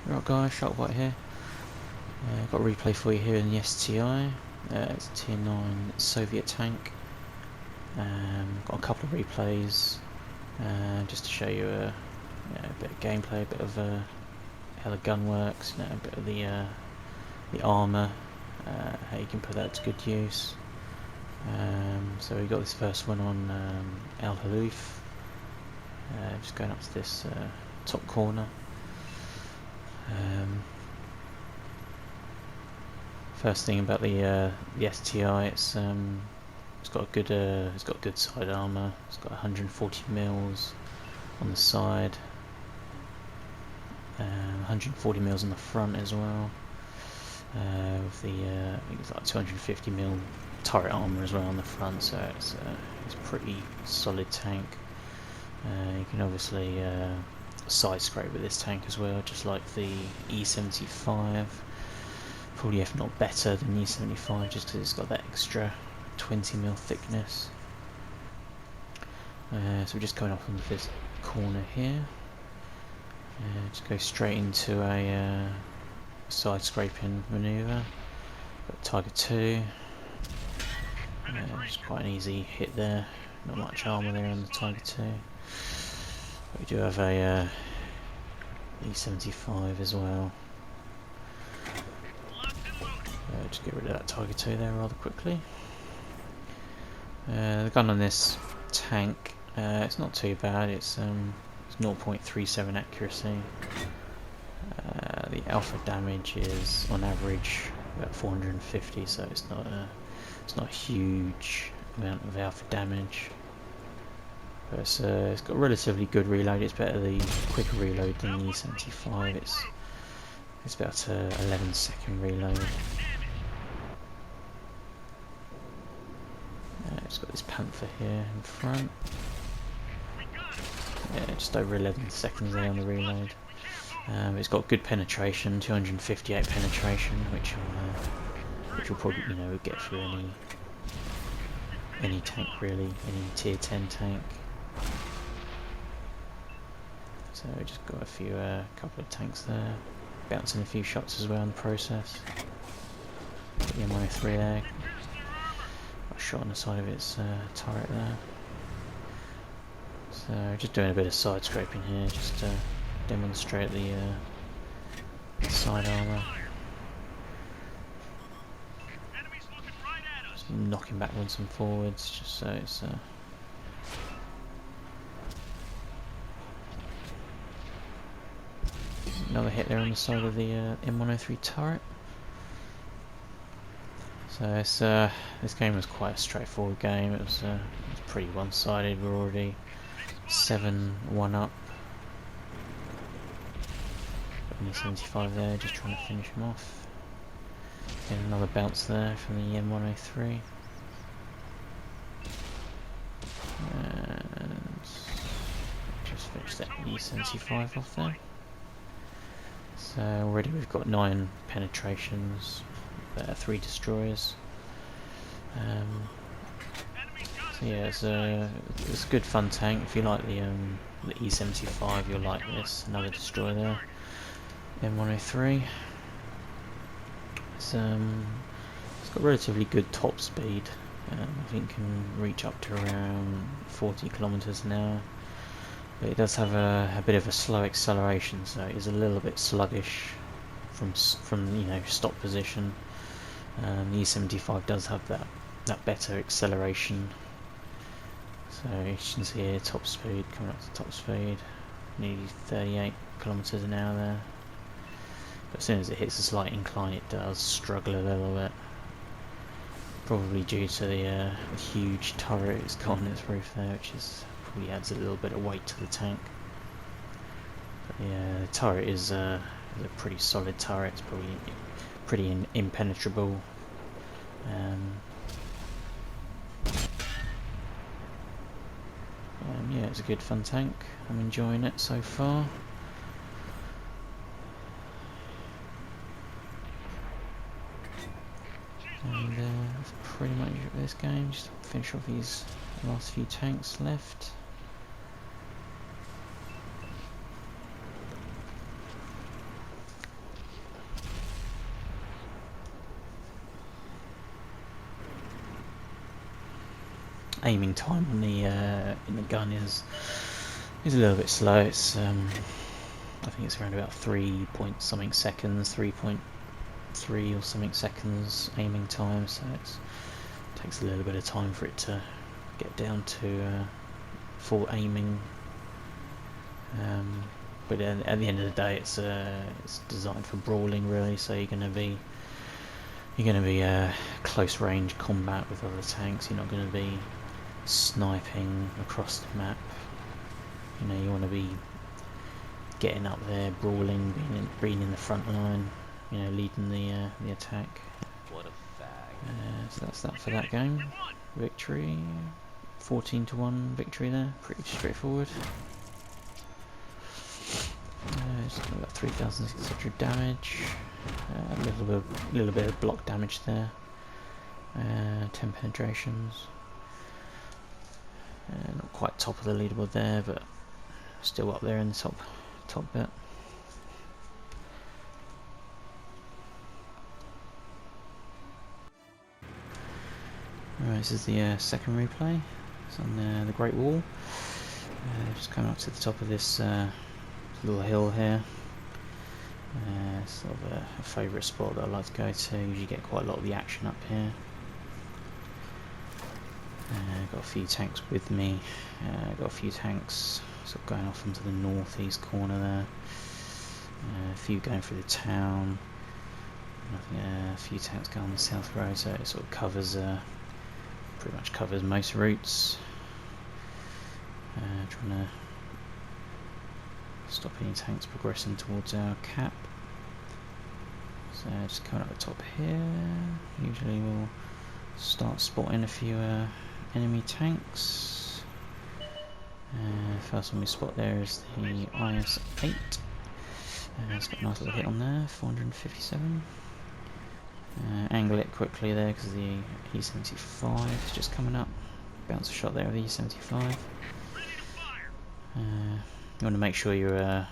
Right guys, SHAREfactory here. Got a replay for you here in the STI. It's a tier 9 Soviet tank. Got a couple of replays just to show you a bit of gameplay, a bit of how the gun works, a bit of the armour, how you can put that to good use. So we got this first one on Al Haloof. Just going up to this top corner. First thing about the STI, it's got a good side armour. It's got 140 mils on the side, 140 mils on the front as well. With the I think it's like 250 mil turret armour as well on the front, so it's a pretty solid tank. You can obviously side scrape with this tank as well, just like the E75. Probably if not better than the E75, just because it's got that extra 20 mil thickness. So we're just going off on this corner here. Just go straight into a side scraping manoeuvre. Got target 2. Just quite an easy hit there. Not much armour there on the target 2. But we do have a E75 as well. Just get rid of that target 2 there rather quickly. The gun on this tank, it's not too bad. It's 0.37 accuracy. The alpha damage is on average about 450, so it's not a huge amount of alpha damage. But it's got relatively good reload. It's better the quicker reload than the E75. It's about a 11-second reload. It's got this Panther here in front. Yeah, just over 11 seconds there on the reload. It's got good penetration, 258 penetration, which will probably get through any tank really, any tier 10 tank. So we just got a couple of tanks there, bouncing a few shots as well in the process. Got the M103 there. Shot on the side of its turret there. So just doing a bit of side scraping here, just to demonstrate the side armour. Just knocking backwards and forwards, just so it's another hit there on the side of the M103 turret. So this game was quite a straightforward game. It was pretty one-sided. We're already 7-1 up. Got an E75 there, just trying to finish him off. Getting another bounce there from the M103. And just finish that E75 off there. So already we've got 9 penetrations. 3 destroyers. So yeah, it's a good fun tank. If you like the E75, you'll like this. Another destroyer there. M103. It's got relatively good top speed. I think can reach up to around 40 kilometers an hour. But it does have a bit of a slow acceleration, so it is a little bit sluggish from stop position. The E75 does have that better acceleration. So you can see here top speed, coming up to top speed, nearly 38 kilometers an hour there. But as soon as it hits a slight incline, it does struggle a little bit. Probably due to the huge turret it's got on its roof there, which probably adds a little bit of weight to the tank. But yeah, the turret is a pretty solid turret. It's probably pretty impenetrable. Yeah, it's a good fun tank. I'm enjoying it so far. And that's pretty much it for this game. Just finish off these last few tanks left. aiming time on the in the gun is a little bit slow. It's I think it's around about 3 point something seconds, 3.3 or something seconds aiming time, so it takes a little bit of time for it to get down to full aiming. But at the end of the day, it's designed for brawling really, so you're going to be close range combat with other tanks. You're not going to be sniping across the map. You know, you want to be getting up there, brawling, being in the front line. You know, leading the attack. What a fag. So that's that for that game. Victory, 14-1 victory there. Pretty straightforward. Just got about 3,600 damage. A little bit of block damage there. 10 penetrations. Not quite top of the leaderboard there, but still up there in the top bit. Right, this is the second replay. It's on the Great Wall. Just coming up to the top of this little hill here. Sort of a favourite spot that I like to go to. Usually get quite a lot of the action up here. Got a few tanks with me. Got a few tanks sort of going off into the northeast corner there. A few going through the town. And I think a few tanks going on the south road, so it sort of covers, pretty much covers most routes. Trying to stop any tanks progressing towards our cap. So just coming up the top here, usually we'll start spotting a few enemy tanks. First one we spot there is the IS-8. It's got a nice little hit on there, 457. Angle it quickly there because the E-75 is just coming up. Bounce a shot there of the E-75. You want to make sure you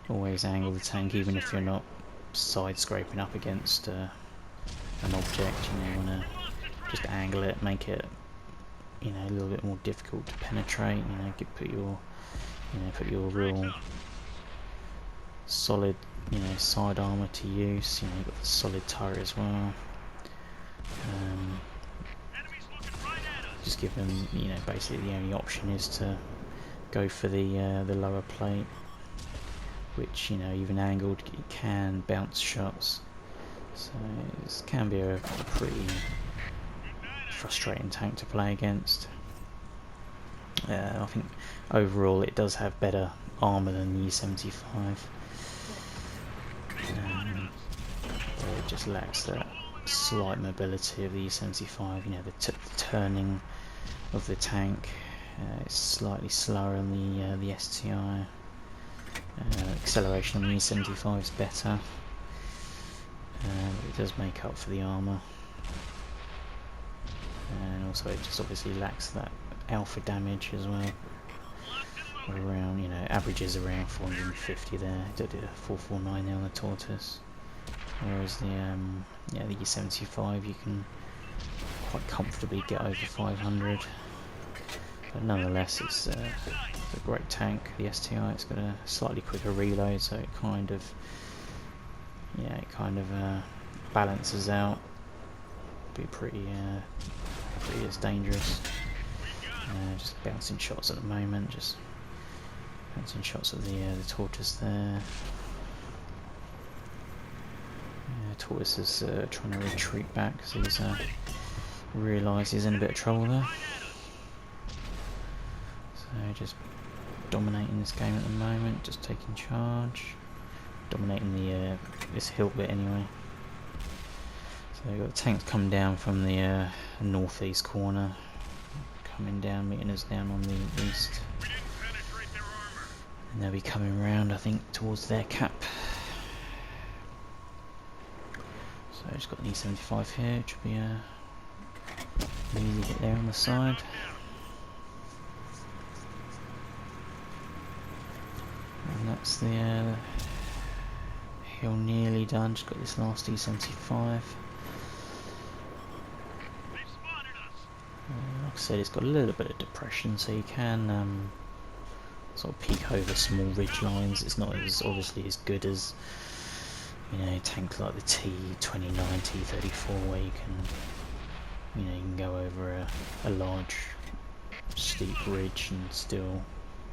always angle the tank, even if you're not side scraping up against an object. You know, you want to just angle it, make it, you know, a little bit more difficult to penetrate. You know, put your real solid, you know, side armor to use. You know, you've got the solid turret as well. Just give them, you know, basically the only option is to go for the lower plate, which, you know, even angled, it can bounce shots, so this can be a pretty frustrating tank to play against. I think overall it does have better armour than the E-75. It just lacks that slight mobility of the E-75. You know, the turning of the tank. It's slightly slower on the STI. Acceleration on the E-75 is better. But it does make up for the armour. And also it just obviously lacks that alpha damage as well. Around, you know, averages around 450 there. It did a 449 there on the Tortoise. Whereas the E-75 you can quite comfortably get over 500. But nonetheless, it's a great tank. The STI, it's got a slightly quicker reload, so it kind of, balances out. Be pretty as dangerous. Just bouncing shots at the moment. Just bouncing shots at the Tortoise there. Tortoise is trying to retreat back because he's realised he's in a bit of trouble there. So just dominating this game at the moment, just taking charge, dominating the this hill bit anyway. So we've got the tanks coming down from the northeast corner, coming down, meeting us down on the east, and they'll be coming round, I think, towards their cap. So I've just got an E-75 here, which will be an easy hit there on the side. And that's the hill nearly done. Just got this last E-75. Like I said, it's got a little bit of depression, so you can sort of peek over small ridge lines. It's not as obviously as good as, you know, tanks like the T29, T34, where you can go over a large steep ridge and still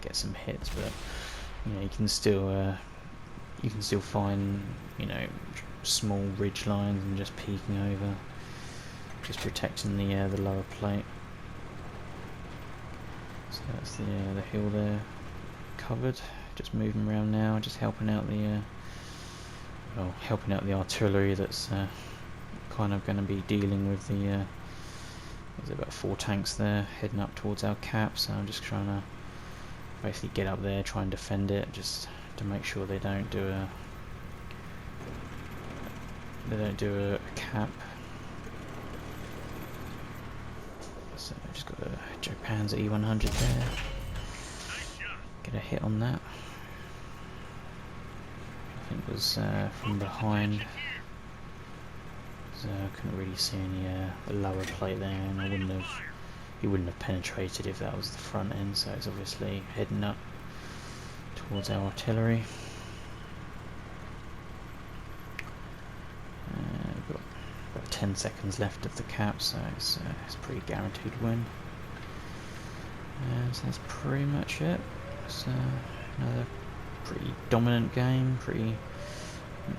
get some hits, but you can still find small ridge lines and just peeking over, just protecting the lower plate. So that's the hill there covered. Just moving around now, just helping out the artillery that's kind of going to be dealing with the there's about 4 tanks there heading up towards our cap, so I'm just trying to basically get up there, try and defend it, just to make sure they don't do a cap. So I've just got a Japan's E100 there. Get a hit on that. I think it was from behind. So I couldn't really see any lower plate there, and he wouldn't have penetrated if that was the front end. So it's obviously heading up towards our artillery. We've got about 10 seconds left of the cap, so it's a pretty guaranteed win. So that's pretty much it. It's another pretty dominant game. You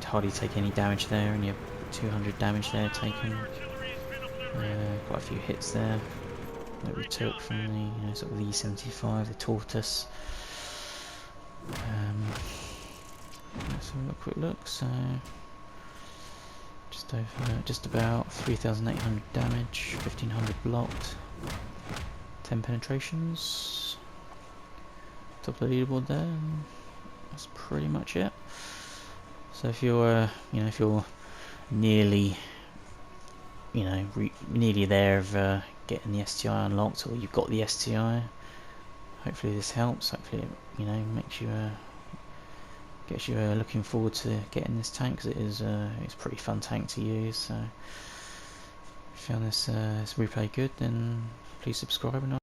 hardly take any damage there, and you have 200 damage there taken. Quite a few hits there that we took from the sort of the E75, the Tortoise. Let's have a quick look. So just about 3,800 damage, 1,500 blocked, 10 penetrations. Top of the leaderboard there. And that's pretty much it. So if you're nearly nearly there of getting the STI unlocked, or you've got the STI, hopefully this helps. Hopefully it makes you gets you looking forward to getting this tank, because it's a pretty fun tank to use. So if you found this replay good, then please subscribe and